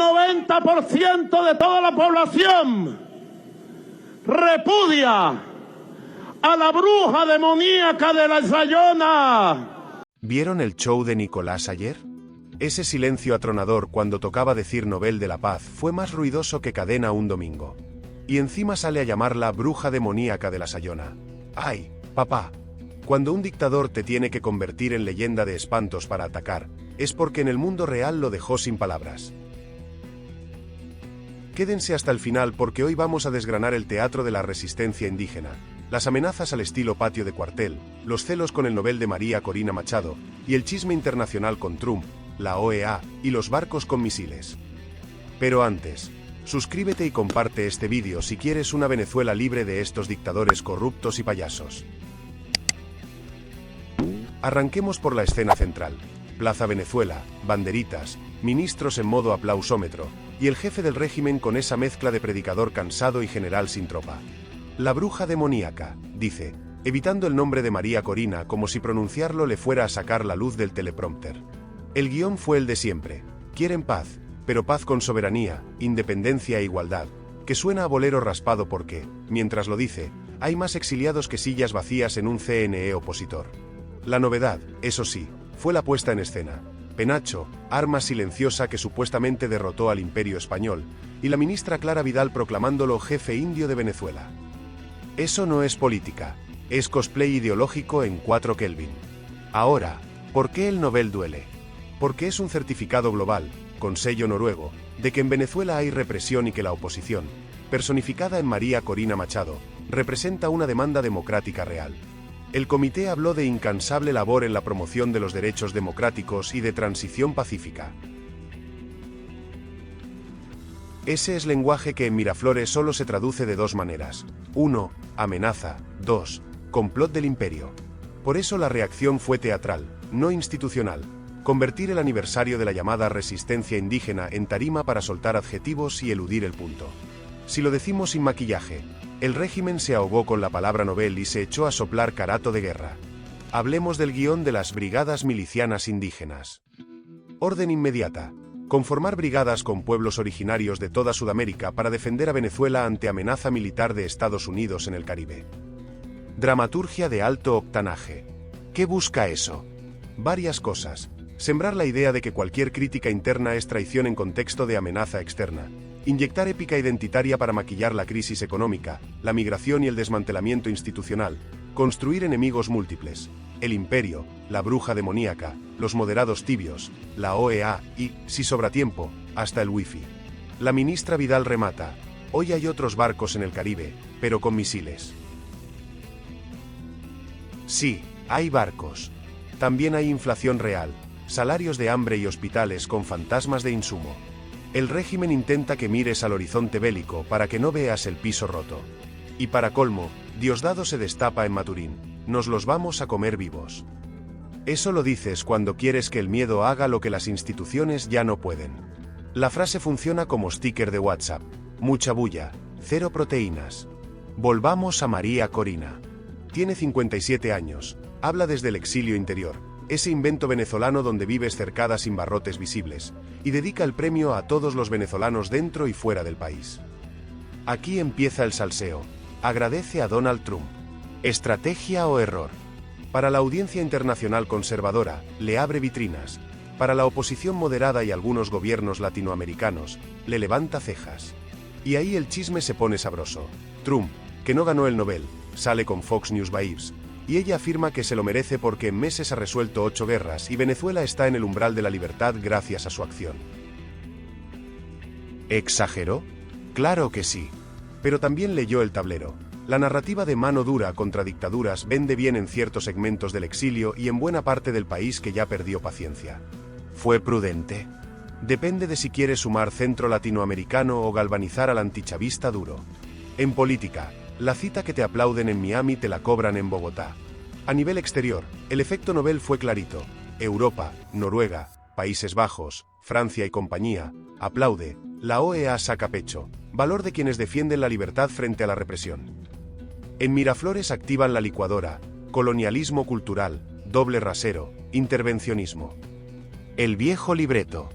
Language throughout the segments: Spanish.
90% de toda la población repudia a la bruja demoníaca de la Sayona. ¿Vieron el show de Nicolás ayer? Ese silencio atronador cuando tocaba decir Nobel de la Paz fue más ruidoso que Cadena un domingo. Y encima sale a llamarla bruja demoníaca de la Sayona. ¡Ay, papá! Cuando un dictador te tiene que convertir en leyenda de espantos para atacar, es porque en el mundo real lo dejó sin palabras. Quédense hasta el final porque hoy vamos a desgranar el teatro de la resistencia indígena, las amenazas al estilo patio de cuartel, los celos con el Nobel de María Corina Machado, y el chisme internacional con Trump, la OEA, y los barcos con misiles. Pero antes, suscríbete y comparte este vídeo si quieres una Venezuela libre de estos dictadores corruptos y payasos. Arranquemos por la escena central. Plaza Venezuela, banderitas, ministros en modo aplausómetro, y el jefe del régimen con esa mezcla de predicador cansado y general sin tropa. La bruja demoníaca, dice, evitando el nombre de María Corina como si pronunciarlo le fuera a sacar la luz del teleprompter. El guión fue el de siempre. Quieren paz, pero paz con soberanía, independencia e igualdad, que suena a bolero raspado porque, mientras lo dice, hay más exiliados que sillas vacías en un CNE opositor. La novedad, eso sí, fue la puesta en escena. Penacho, arma silenciosa que supuestamente derrotó al Imperio Español, y la ministra Clara Vidal proclamándolo jefe indio de Venezuela. Eso no es política, es cosplay ideológico en 4 Kelvin. Ahora, ¿por qué el Nobel duele? Porque es un certificado global, con sello noruego, de que en Venezuela hay represión y que la oposición, personificada en María Corina Machado, representa una demanda democrática real. El comité habló de incansable labor en la promoción de los derechos democráticos y de transición pacífica. Ese es lenguaje que en Miraflores solo se traduce de 2 maneras. 1. Amenaza. 2. Complot del imperio. Por eso la reacción fue teatral, no institucional. Convertir el aniversario de la llamada resistencia indígena en tarima para soltar adjetivos y eludir el punto. Si lo decimos sin maquillaje, el régimen se ahogó con la palabra Nobel y se echó a soplar carato de guerra. Hablemos del guión de las brigadas milicianas indígenas. Orden inmediata. Conformar brigadas con pueblos originarios de toda Sudamérica para defender a Venezuela ante amenaza militar de Estados Unidos en el Caribe. Dramaturgia de alto octanaje. ¿Qué busca eso? Varias cosas. Sembrar la idea de que cualquier crítica interna es traición en contexto de amenaza externa. Inyectar épica identitaria para maquillar la crisis económica, la migración y el desmantelamiento institucional. Construir enemigos múltiples. El imperio, la bruja demoníaca, los moderados tibios, la OEA y, si sobra tiempo, hasta el wifi. La ministra Vidal remata. Hoy hay otros barcos en el Caribe, pero con misiles. Sí, hay barcos. También hay inflación real, salarios de hambre y hospitales con fantasmas de insumo. El régimen intenta que mires al horizonte bélico para que no veas el piso roto. Y para colmo, Diosdado se destapa en Maturín. Nos los vamos a comer vivos. Eso lo dices cuando quieres que el miedo haga lo que las instituciones ya no pueden. La frase funciona como sticker de WhatsApp. Mucha bulla, 0 proteínas. Volvamos a María Corina. Tiene 57 años, habla desde el exilio interior, ese invento venezolano donde vives cercada sin barrotes visibles, y dedica el premio a todos los venezolanos dentro y fuera del país. Aquí empieza el salseo. Agradece a Donald Trump. ¿Estrategia o error? Para la audiencia internacional conservadora, le abre vitrinas. Para la oposición moderada y algunos gobiernos latinoamericanos, le levanta cejas. Y ahí el chisme se pone sabroso. Trump, que no ganó el Nobel, sale con Fox News Babes, y ella afirma que se lo merece porque en meses ha resuelto 8 guerras y Venezuela está en el umbral de la libertad gracias a su acción. ¿Exageró? Claro que sí. Pero también leyó el tablero. La narrativa de mano dura contra dictaduras vende bien en ciertos segmentos del exilio y en buena parte del país que ya perdió paciencia. ¿Fue prudente? Depende de si quiere sumar centro latinoamericano o galvanizar al antichavista duro. En política, la cita que te aplauden en Miami te la cobran en Bogotá. A nivel exterior, el efecto Nobel fue clarito. Europa, Noruega, Países Bajos, Francia y compañía, aplaude, la OEA saca pecho, valor de quienes defienden la libertad frente a la represión. En Miraflores activan la licuadora, colonialismo cultural, doble rasero, intervencionismo. El viejo libreto.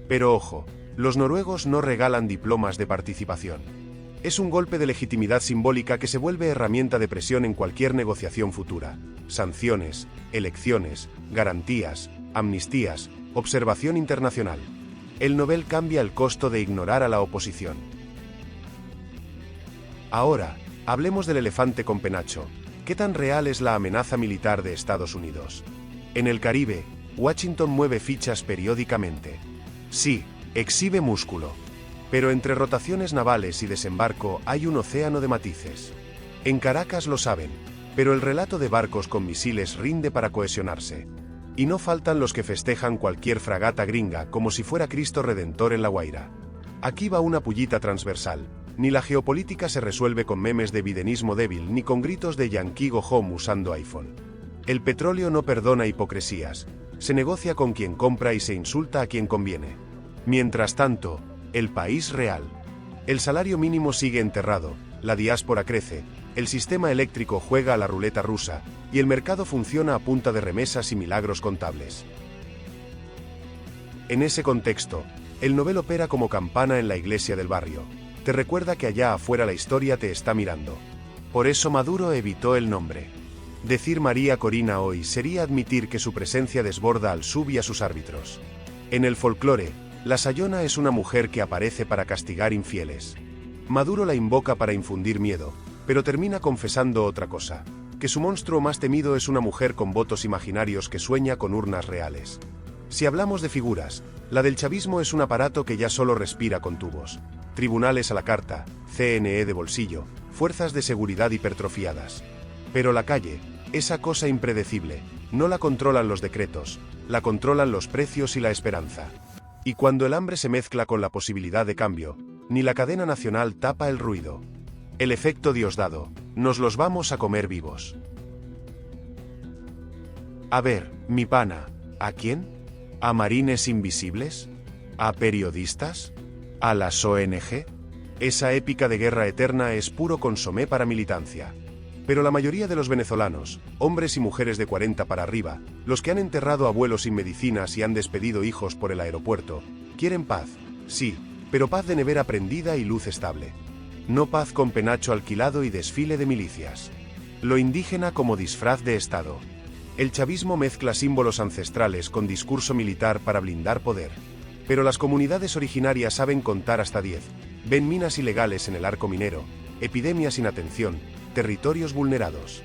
Pero ojo, Los noruegos no regalan diplomas de participación. Es un golpe de legitimidad simbólica que se vuelve herramienta de presión en cualquier negociación futura. Sanciones, elecciones, garantías, amnistías, observación internacional. El Nobel cambia el costo de ignorar a la oposición. Ahora, hablemos del elefante con penacho. ¿Qué tan real es la amenaza militar de Estados Unidos? En el Caribe, Washington mueve fichas periódicamente. Sí, exhibe músculo. Pero entre rotaciones navales y desembarco hay un océano de matices. En Caracas lo saben, pero el relato de barcos con misiles rinde para cohesionarse. Y no faltan los que festejan cualquier fragata gringa como si fuera Cristo Redentor en La Guaira. Aquí va una pullita transversal. Ni la geopolítica se resuelve con memes de bidenismo débil ni con gritos de Yankee go home usando iPhone. El petróleo no perdona hipocresías. Se negocia con quien compra y se insulta a quien conviene. Mientras tanto, el país real. El salario mínimo sigue enterrado, la diáspora crece, el sistema eléctrico juega a la ruleta rusa, y el mercado funciona a punta de remesas y milagros contables. En ese contexto, el Nobel opera como campana en la iglesia del barrio. Te recuerda que allá afuera la historia te está mirando. Por eso Maduro evitó el nombre. Decir María Corina hoy sería admitir que su presencia desborda al sub y a sus árbitros. En el folclore, la Sayona es una mujer que aparece para castigar infieles. Maduro la invoca para infundir miedo, pero termina confesando otra cosa, que su monstruo más temido es una mujer con votos imaginarios que sueña con urnas reales. Si hablamos de figuras, la del chavismo es un aparato que ya solo respira con tubos. Tribunales a la carta, CNE de bolsillo, fuerzas de seguridad hipertrofiadas. Pero la calle, esa cosa impredecible, no la controlan los decretos, la controlan los precios y la esperanza. Y cuando el hambre se mezcla con la posibilidad de cambio, ni la cadena nacional tapa el ruido. El efecto Diosdado, nos los vamos a comer vivos. A ver, mi pana, ¿a quién? ¿A marines invisibles? ¿A periodistas? ¿A las ONG? Esa épica de guerra eterna es puro consomé para militancia. Pero la mayoría de los venezolanos, hombres y mujeres de 40 para arriba, los que han enterrado abuelos sin medicinas y han despedido hijos por el aeropuerto, quieren paz, sí, pero paz de nevera prendida y luz estable. No paz con penacho alquilado y desfile de milicias. Lo indígena como disfraz de Estado. El chavismo mezcla símbolos ancestrales con discurso militar para blindar poder. Pero las comunidades originarias saben contar hasta 10, ven minas ilegales en el arco minero, epidemias sin atención, territorios vulnerados.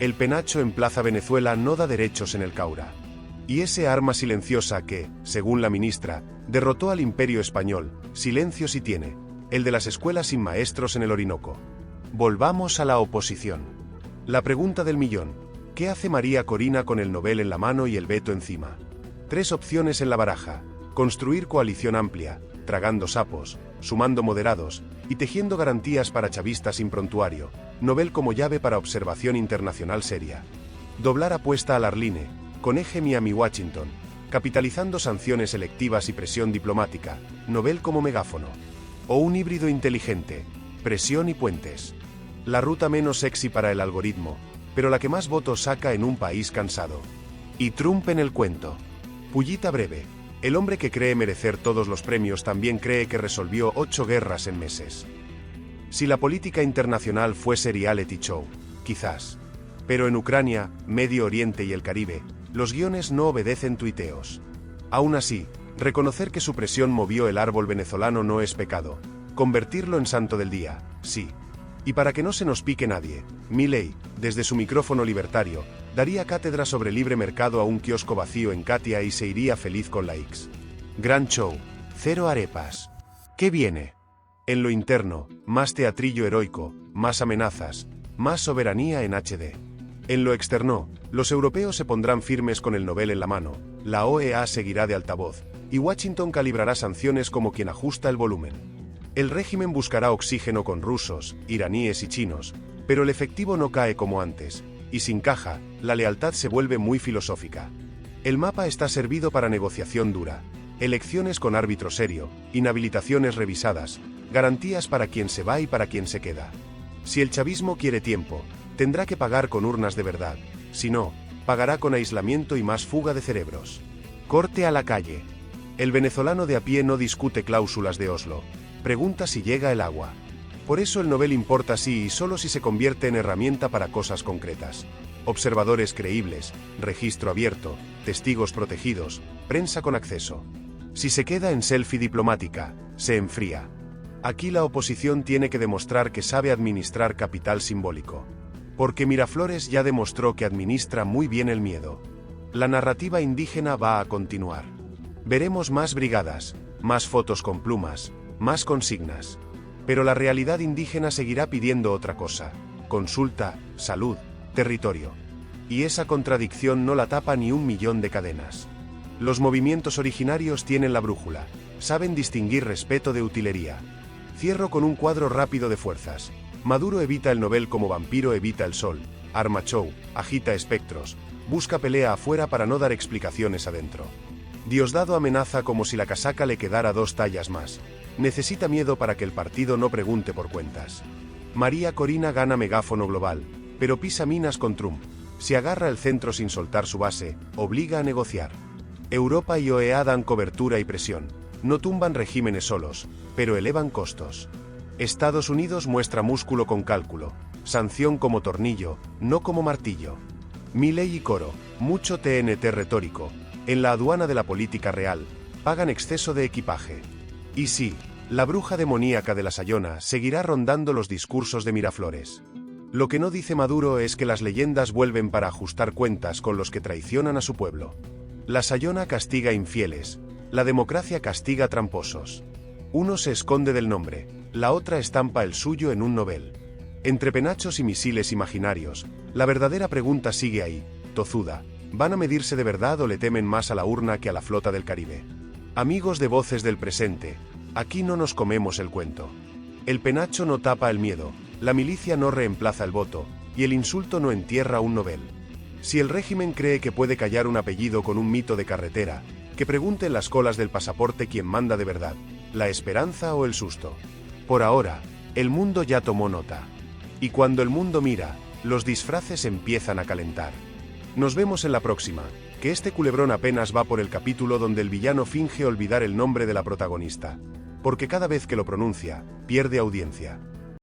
El penacho en Plaza Venezuela no da derechos en el Caura. Y ese arma silenciosa que, según la ministra, derrotó al Imperio Español, silencio sí tiene, el de las escuelas sin maestros en el Orinoco. Volvamos a la oposición. La pregunta del millón: ¿qué hace María Corina con el Nobel en la mano y el veto encima? 3 opciones en la baraja: construir coalición amplia, tragando sapos, sumando moderados, y tejiendo garantías para chavistas sin prontuario, Nobel como llave para observación internacional seria. Doblar apuesta al Arline, con eje Miami-Washington, capitalizando sanciones selectivas y presión diplomática, Nobel como megáfono. O un híbrido inteligente, presión y puentes. La ruta menos sexy para el algoritmo, pero la que más votos saca en un país cansado. Y Trump en el cuento. Pullita breve. El hombre que cree merecer todos los premios también cree que resolvió 8 guerras en meses. Si la política internacional fuese reality show, quizás. Pero en Ucrania, Medio Oriente y el Caribe, los guiones no obedecen tuiteos. Aún así, reconocer que su presión movió el árbol venezolano no es pecado. Convertirlo en santo del día, sí. Y para que no se nos pique nadie, Milei, desde su micrófono libertario, daría cátedra sobre libre mercado a un kiosco vacío en Katia y se iría feliz con la X. Gran show, 0 arepas. ¿Qué viene? En lo interno, más teatrillo heroico, más amenazas, más soberanía en HD. En lo externo, los europeos se pondrán firmes con el Nobel en la mano, la OEA seguirá de altavoz, y Washington calibrará sanciones como quien ajusta el volumen. El régimen buscará oxígeno con rusos, iraníes y chinos, pero el efectivo no cae como antes, y sin caja, la lealtad se vuelve muy filosófica. El mapa está servido para negociación dura, elecciones con árbitro serio, inhabilitaciones revisadas, garantías para quien se va y para quien se queda. Si el chavismo quiere tiempo, tendrá que pagar con urnas de verdad, si no, pagará con aislamiento y más fuga de cerebros. Corte a la calle. El venezolano de a pie no discute cláusulas de Oslo, pregunta si llega el agua. Por eso el Nobel importa sí y solo si se convierte en herramienta para cosas concretas. Observadores creíbles, registro abierto, testigos protegidos, prensa con acceso. Si se queda en selfie diplomática, se enfría. Aquí la oposición tiene que demostrar que sabe administrar capital simbólico. Porque Miraflores ya demostró que administra muy bien el miedo. La narrativa indígena va a continuar. Veremos más brigadas, más fotos con plumas, más consignas. Pero la realidad indígena seguirá pidiendo otra cosa: consulta, salud, territorio. Y esa contradicción no la tapa ni 1.000.000 de cadenas. Los movimientos originarios tienen la brújula, saben distinguir respeto de utilería. Cierro con un cuadro rápido de fuerzas. Maduro evita el Nobel como vampiro evita el sol, arma show, agita espectros, busca pelea afuera para no dar explicaciones adentro. Diosdado amenaza como si la casaca le quedara 2 tallas más. Necesita miedo para que el partido no pregunte por cuentas. María Corina gana megáfono global, pero pisa minas con Trump. Se agarra el centro sin soltar su base, obliga a negociar. Europa y OEA dan cobertura y presión. No tumban regímenes solos, pero elevan costos. Estados Unidos muestra músculo con cálculo, sanción como tornillo, no como martillo. Milei y Coro, mucho TNT retórico, en la aduana de la política real, pagan exceso de equipaje. Y sí, la bruja demoníaca de la Sayona seguirá rondando los discursos de Miraflores. Lo que no dice Maduro es que las leyendas vuelven para ajustar cuentas con los que traicionan a su pueblo. La Sayona castiga infieles, la democracia castiga tramposos. Uno se esconde del nombre, la otra estampa el suyo en un Nobel. Entre penachos y misiles imaginarios, la verdadera pregunta sigue ahí, tozuda: ¿van a medirse de verdad o le temen más a la urna que a la flota del Caribe? Amigos de Voces del Presente, aquí no nos comemos el cuento. El penacho no tapa el miedo, la milicia no reemplaza el voto, y el insulto no entierra un Nobel. Si el régimen cree que puede callar un apellido con un mito de carretera, que pregunte en las colas del pasaporte quién manda de verdad, la esperanza o el susto. Por ahora, el mundo ya tomó nota. Y cuando el mundo mira, los disfraces empiezan a calentar. Nos vemos en la próxima, que este culebrón apenas va por el capítulo donde el villano finge olvidar el nombre de la protagonista. Porque cada vez que lo pronuncia, pierde audiencia.